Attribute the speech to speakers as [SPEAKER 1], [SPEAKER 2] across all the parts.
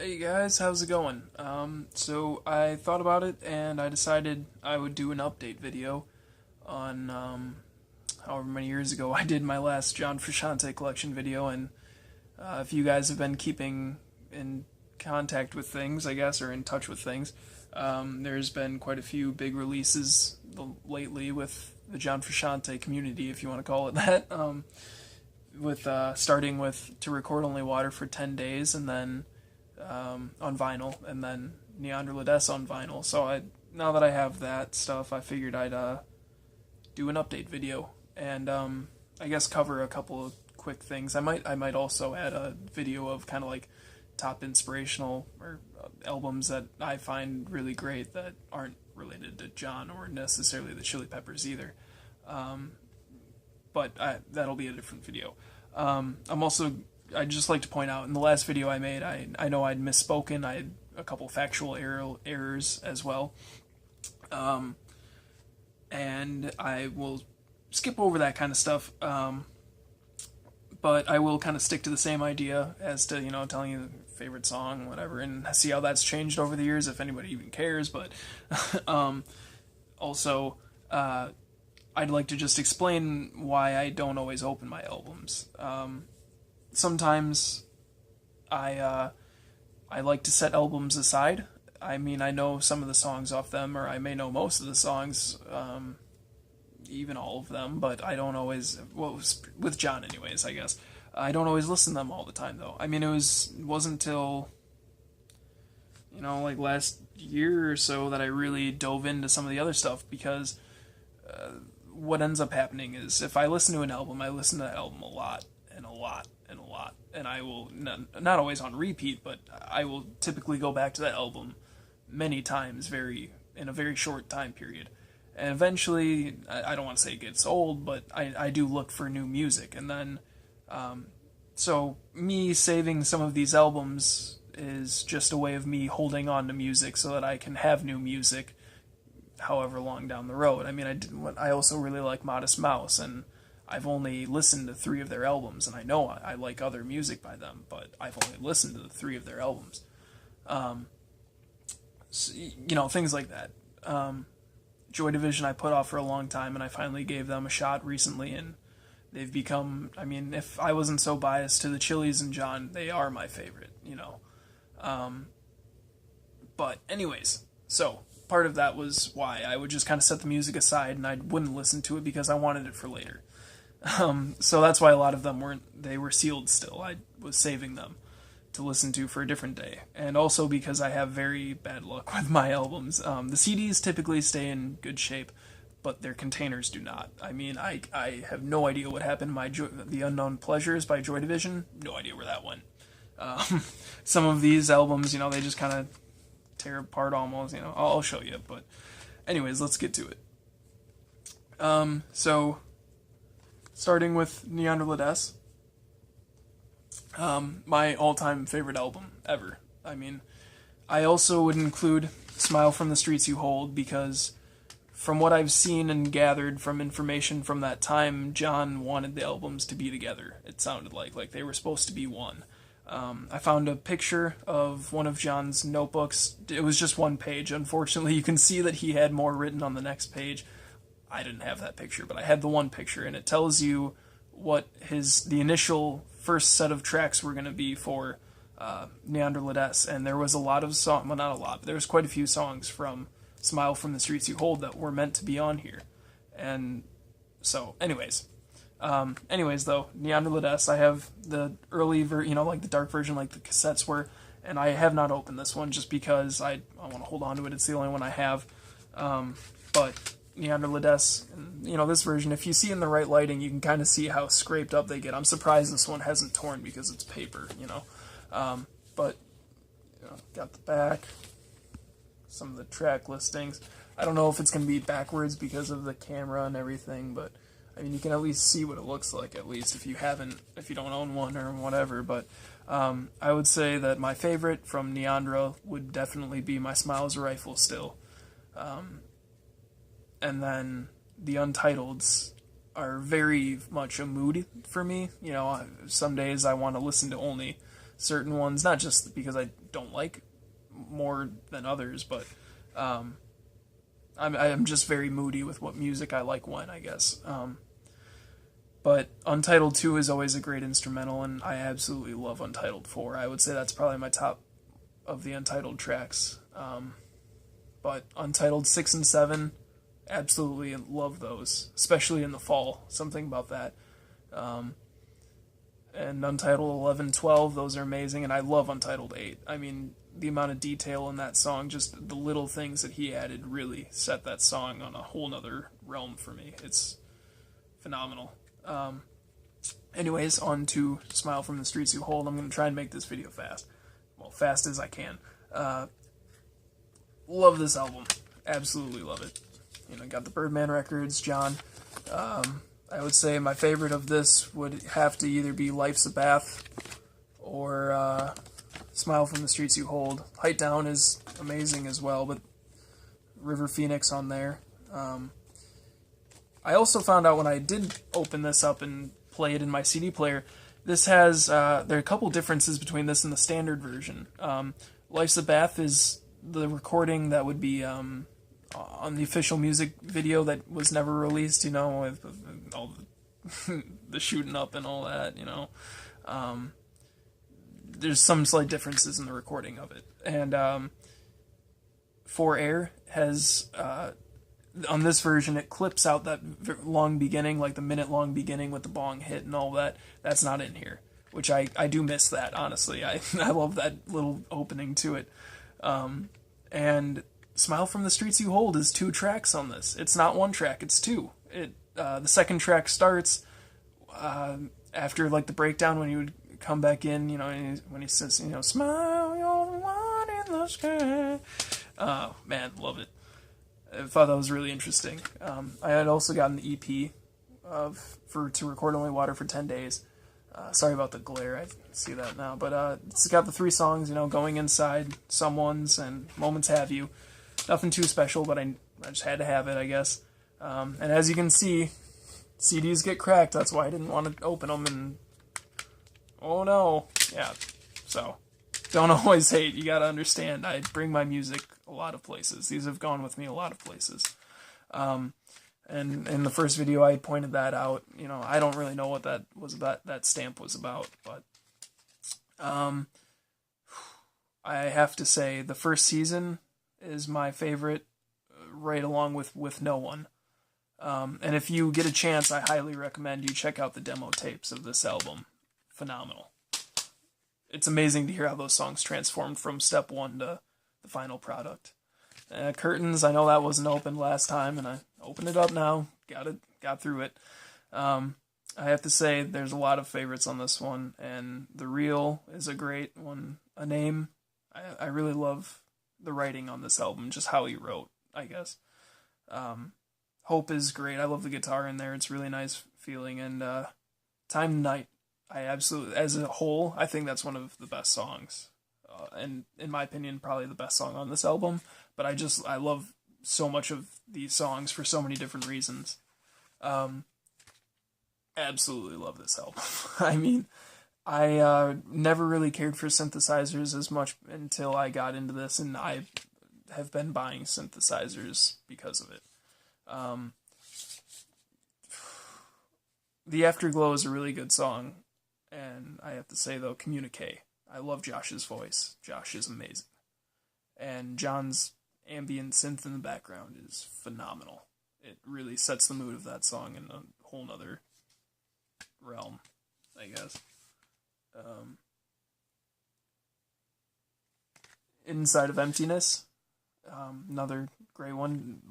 [SPEAKER 1] Hey guys, how's it going? So I thought about it and I decided I would do an update video on however many years ago I did my last John Frusciante collection video, and if you guys have been keeping in contact with things, I guess, or in touch with things, there's been quite a few big releases lately with the John Frusciante community, if you want to call it that. With starting with To Record Only Water for 10 Days, and then on vinyl, and then Nicole Bladezz on vinyl. So now that I have that stuff, I figured I'd do an update video and I guess cover a couple of quick things. I might also add a video of kind of like top inspirational or albums that I find really great that aren't related to John or necessarily the Chili Peppers either. But that'll be a different video. I'd just like to point out, in the last video I made, I know I'd misspoken. I had a couple factual errors as well. And I will skip over that kind of stuff. But I will kind of stick to the same idea as to, telling you the favorite song, whatever, and see how that's changed over the years, if anybody even cares. But also, I'd like to just explain why I don't always open my albums. Sometimes I like to set albums aside. I mean, I know some of the songs off them, or I may know most of the songs, even all of them, but I don't always, well, with John anyways, I guess. I don't always listen to them all the time, though. I mean, wasn't until, like last year or so that I really dove into some of the other stuff, because what ends up happening is if I listen to an album, I listen to that album a lot, and a lot, and a lot. And I will, not always on repeat, but I will typically go back to that album many times in a very short time period. And eventually, I don't want to say it gets old, but I do look for new music. And then, so me saving some of these albums is just a way of me holding on to music so that I can have new music however long down the road. I mean, I also really like Modest Mouse, and I've only listened to 3 of their albums, and I know I like other music by them, but I've only listened to the 3 of their albums. So, things like that. Joy Division I put off for a long time, and I finally gave them a shot recently, and they've become, I mean, if I wasn't so biased to the Chili's and John, they are my favorite, But anyways, so part of that was why I would just kind of set the music aside, and I wouldn't listen to it because I wanted it for later. So that's why a lot of them they were sealed still. I was saving them to listen to for a different day. And also because I have very bad luck with my albums. The CDs typically stay in good shape, but their containers do not. I mean, I have no idea what happened to The Unknown Pleasures by Joy Division. No idea where that went. Some of these albums, they just kind of tear apart almost, I'll show you. But anyways, let's get to it. So starting with Nicole Bladezz, my all-time favorite album ever. I mean, I also would include Smile from the Streets You Hold, because from what I've seen and gathered from information from that time, John wanted the albums to be together. It sounded like they were supposed to be one. I found a picture of one of John's notebooks. It was just one page. Unfortunately, you can see that he had more written on the next page. I didn't have that picture, but I had the one picture, and it tells you what the initial first set of tracks were going to be for Nicole Bladezz. And there was a lot of songs, well, not a lot, but there was quite a few songs from Smile from the Streets You Hold that were meant to be on here. And so, anyways, though, Nicole Bladezz, I have the early, like the dark version, like the cassettes were, and I have not opened this one just because I want to hold on to it. It's the only one I have. But Nicole Bladezz, this version, if you see in the right lighting, you can kind of see how scraped up they get. I'm surprised this one hasn't torn because it's paper, But, got the back, some of the track listings. I don't know if it's going to be backwards because of the camera and everything, but, I mean, you can at least see what it looks like, at least, if you don't own one or whatever. But I would say that my favorite from Neandra would definitely be My Smile is a Rifle still. And then the Untitled's are very much a mood for me. Some days I want to listen to only certain ones, not just because I don't like more than others, but I'm just very moody with what music I like when, I guess. But Untitled 2 is always a great instrumental, and I absolutely love Untitled 4. I would say that's probably my top of the Untitled tracks. But Untitled 6 and 7, absolutely love those, especially in the fall. Something about that. And Untitled 11, 12, those are amazing, and I love Untitled 8. I mean, the amount of detail in that song, just the little things that he added really set that song on a whole nother realm for me. It's phenomenal. Anyways, on to Smile from the Streets You Hold. I'm going to try and make this video fast. Well, fast as I can. Love this album. Absolutely love it. You know, got the Birdman records, John. I would say my favorite of this would have to either be Life's a Bath or Smile from the Streets You Hold. Height Down is amazing as well, but River Phoenix on there. I also found out when I did open this up and play it in my CD player, this has, there are a couple differences between this and the standard version. Life's a Bath is the recording that would be on the official music video that was never released, you know, with all the shooting up and all that, you know. There's some slight differences in the recording of it. And For Air has, on this version, it clips out that long beginning, like the minute-long beginning with the bong hit and all that. That's not in here, which I do miss that, honestly. I love that little opening to it. And Smile from the Streets You Hold is 2 tracks on this. It's not 1 track, it's 2. The second track starts after, like, the breakdown when he would come back in, you know, when he says, you know, smile, you're the one in the sky. Oh, man, love it. I thought that was really interesting. I had also gotten the EP to record Only Water for 10 days. Sorry about the glare, I see that now. But it's got the 3 songs, you know, Going Inside, Someone's, and Moments Have You. Nothing too special, but I just had to have it, I guess. And as you can see, CDs get cracked. That's why I didn't want to open them, and oh no. Yeah, so don't always hate. You gotta understand, I bring my music a lot of places. These have gone with me a lot of places. And in the first video I pointed that out. You know, I don't really know what that was about, that stamp was about, but I have to say the first season is my favorite, right along with No One. And if you get a chance, I highly recommend you check out the demo tapes of this album. Phenomenal. It's amazing to hear how those songs transformed from step 1 to the final product. Curtains, I know that wasn't opened last time, and I opened it up now. Got through it. I have to say, there's a lot of favorites on this one, and The Real is a great one. A Name, I really love the writing on this album, just how he wrote, I guess. Hope is great. I love the guitar in there. It's really nice feeling. And Time Tonight, I absolutely, as a whole, I think that's one of the best songs. And in my opinion, probably the best song on this album. But I love so much of these songs for so many different reasons. Absolutely love this album. I mean, I never really cared for synthesizers as much until I got into this, and I have been buying synthesizers because of it. The Afterglow is a really good song, and I have to say, though, Communique. I love Josh's voice. Josh is amazing. And John's ambient synth in the background is phenomenal. It really sets the mood of that song in a whole nother realm, I guess. Inside of Emptiness, another great one.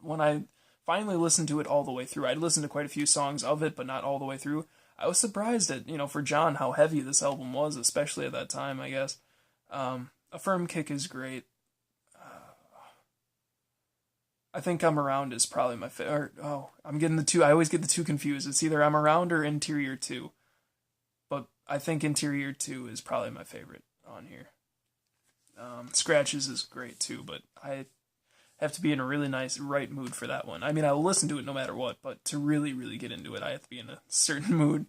[SPEAKER 1] When I finally listened to it all the way through, I'd listened to quite a few songs of it, but not all the way through. I was surprised at, for John, how heavy this album was, especially at that time, I guess. A Firm Kick is great. I think I'm Around is probably my favorite. I'm getting the two. I always get the two confused. It's either I'm Around or Interior 2. But I think Interior 2 is probably my favorite on here. Scratches is great too, but I have to be in a really nice, right mood for that one. I mean, I'll listen to it no matter what, but to really, really get into it, I have to be in a certain mood.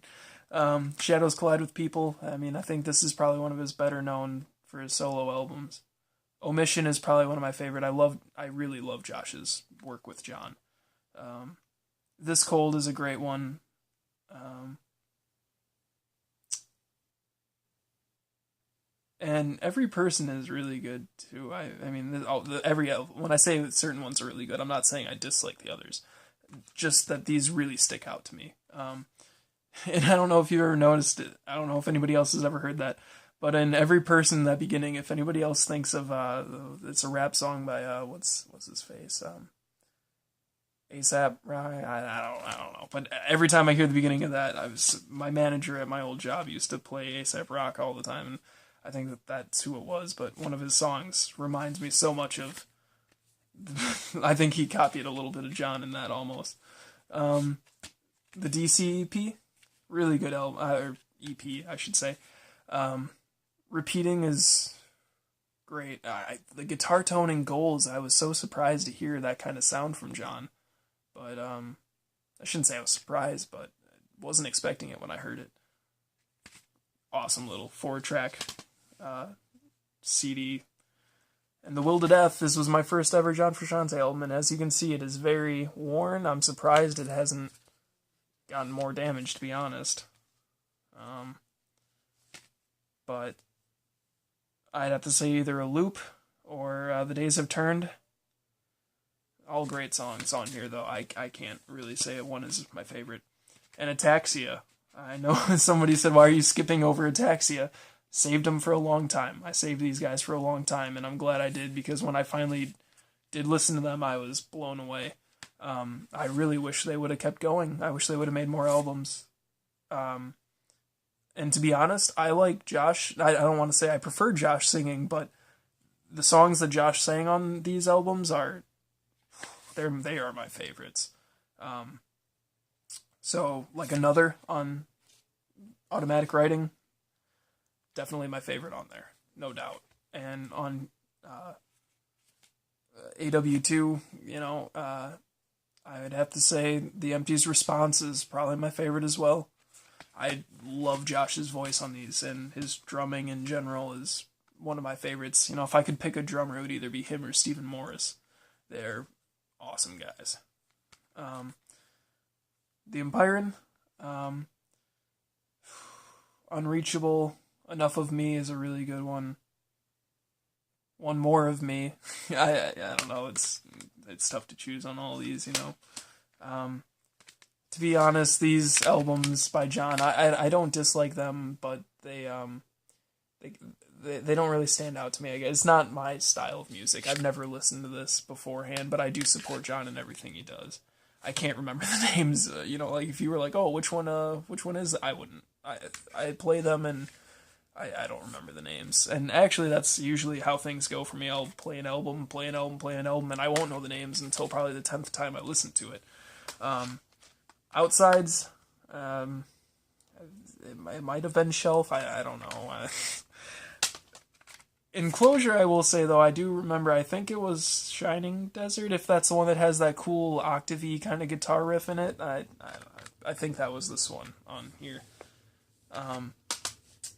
[SPEAKER 1] Shadows Collide with People. I mean, I think this is probably one of his better known for his solo albums. Omission is probably one of my favorite. I really love Josh's work with John. This Cold is a great one. And Every Person is really good too. I mean, when I say certain ones are really good, I'm not saying I dislike the others. Just that these really stick out to me. And I don't know if you ever noticed it. I don't know if anybody else has ever heard that. But in Every Person, that beginning, if anybody else thinks of, it's a rap song by, what's his face? ASAP, right? I don't know. But every time I hear the beginning of that, my manager at my old job used to play ASAP Rock all the time, and I think that's who it was. But one of his songs reminds me so much of, I think he copied a little bit of John in that almost. The DC EP, really good album, or EP, I should say. Repeating is great. The guitar tone in Goals, I was so surprised to hear that kind of sound from John. But I shouldn't say I was surprised, but I wasn't expecting it when I heard it. Awesome little 4-track CD. And The Will to Death, this was my first ever John Frusciante album, and as you can see, it is very worn. I'm surprised it hasn't gotten more damage, to be honest. But I'd have to say either A Loop or The Days Have Turned. All great songs on here, though. I can't really say one is my favorite. And Ataxia. I know somebody said, why are you skipping over Ataxia? Saved them for a long time. I saved these guys for a long time, and I'm glad I did, because when I finally did listen to them, I was blown away. I really wish they would have kept going. I wish they would have made more albums. And to be honest, I like Josh. I don't want to say I prefer Josh singing, but the songs that Josh sang on these albums they are my favorites. So, like Another on Automatic Writing, definitely my favorite on there, no doubt. And on AW2, I would have to say The Empty's Response is probably my favorite as well. I love Josh's voice on these, and his drumming in general is one of my favorites. If I could pick a drummer, it would either be him or Stephen Morris. They're awesome guys. The Empirean, Unreachable, Enough of Me is a really good one. One More of Me. I don't know, it's tough to choose on all these, To be honest, these albums by John, I don't dislike them, but they don't really stand out to me. I guess it's not my style of music. I've never listened to this beforehand, but I do support John in everything he does. I can't remember the names. Like if you were like, oh, which one is? I wouldn't. I play them and I don't remember the names. And actually, that's usually how things go for me. I'll play an album, and I won't know the names until probably the 10th time I listen to it. Outsides, it might have been Shelf. I don't know. Enclosure, I will say, though, I do remember, I think it was Shining Desert, if that's the one that has that cool octavey kind of guitar riff in it. I think that was this one on here.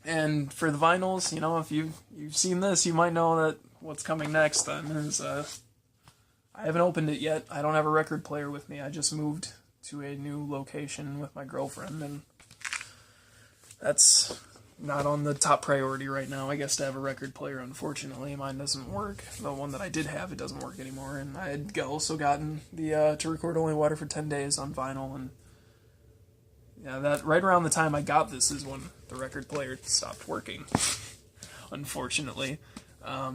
[SPEAKER 1] And for the vinyls, if you've seen this, you might know that what's coming next then is, I haven't opened it yet. I don't have a record player with me. I just moved to a new location with my girlfriend, and that's not on the top priority right now, I guess, to have a record player. Unfortunately, mine doesn't work. The one that I did have, it doesn't work anymore, and I had also gotten the To Record Only Water for 10 Days on vinyl, and yeah, that right around the time I got this is when the record player stopped working, unfortunately. I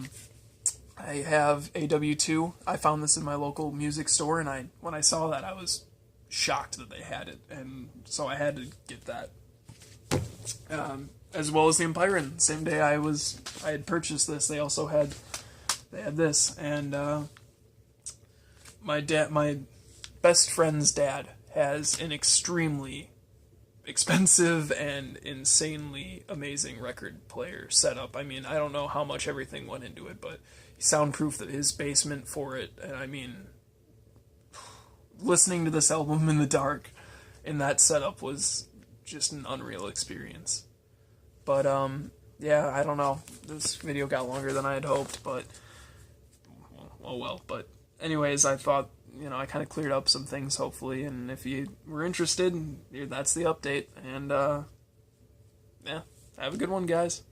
[SPEAKER 1] have AW2. I found this in my local music store, and when I saw that, I was shocked that they had it, and so I had to get that. As well as the Empirean. Same day I had purchased this, they had this, and my best friend's dad has an extremely expensive and insanely amazing record player setup. I mean, I don't know how much everything went into it, but he soundproofed his basement for it, and I mean, listening to this album in the dark in that setup was just an unreal experience. But, yeah, I don't know. This video got longer than I had hoped, but, oh well. But anyways, I thought, I kind of cleared up some things, hopefully, and if you were interested, that's the update, and, yeah, have a good one, guys.